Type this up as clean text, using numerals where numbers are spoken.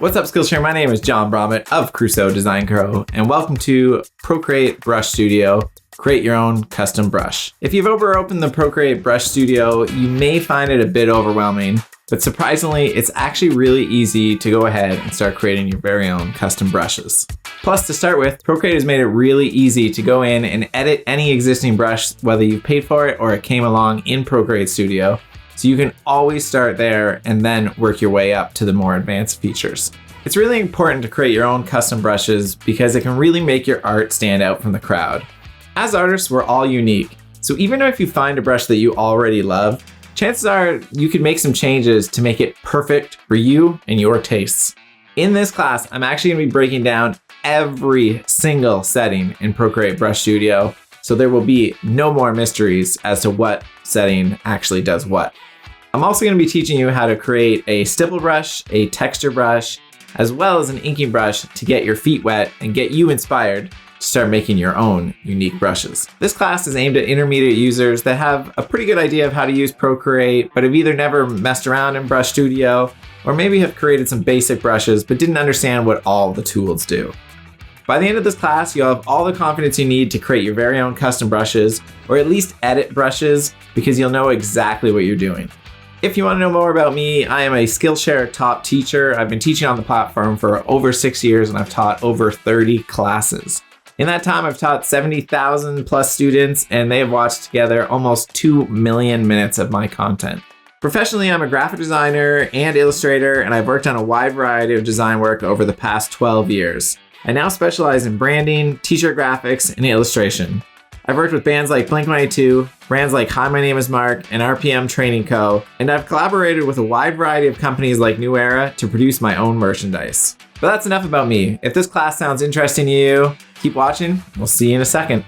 What's up, Skillshare? My name is John Bromett of Crusoe Design Co. and welcome to Procreate Brush Studio. Create your own custom brush. If you've ever opened the Procreate Brush Studio, you may find it a bit overwhelming, but surprisingly, it's actually really easy to go ahead and start creating your very own custom brushes. Plus, to start with, Procreate has made it really easy to go in and edit any existing brush, whether you've paid for it or it came along in Procreate Studio. So you can always start there and then work your way up to the more advanced features. It's really important to create your own custom brushes because it can really make your art stand out from the crowd. As artists, we're all unique. So even if you find a brush that you already love, chances are you could make some changes to make it perfect for you and your tastes. In this class, I'm actually going to be breaking down every single setting in Procreate Brush Studio, so there will be no more mysteries as to what setting actually does what. I'm also going to be teaching you how to create a stipple brush, a texture brush, as well as an inking brush to get your feet wet and get you inspired to start making your own unique brushes. This class is aimed at intermediate users that have a pretty good idea of how to use Procreate, but have either never messed around in Brush Studio, or maybe have created some basic brushes but didn't understand what all the tools do. By the end of this class, you'll have all the confidence you need to create your very own custom brushes, or at least edit brushes, because you'll know exactly what you're doing. If you want to know more about me, I am a Skillshare top teacher. I've been teaching on the platform for over 6 years and I've taught over 30 classes. In that time, I've taught 70,000 plus students and they have watched together almost 2 million minutes of my content. Professionally, I'm a graphic designer and illustrator, and I've worked on a wide variety of design work over the past 12 years. I now specialize in branding, t-shirt graphics, and illustration. I've worked with bands like Blink-182, brands like Hi, My Name is Mark, and RPM Training Co., and I've collaborated with a wide variety of companies like New Era to produce my own merchandise. But that's enough about me. If this class sounds interesting to you, keep watching. We'll see you in a second.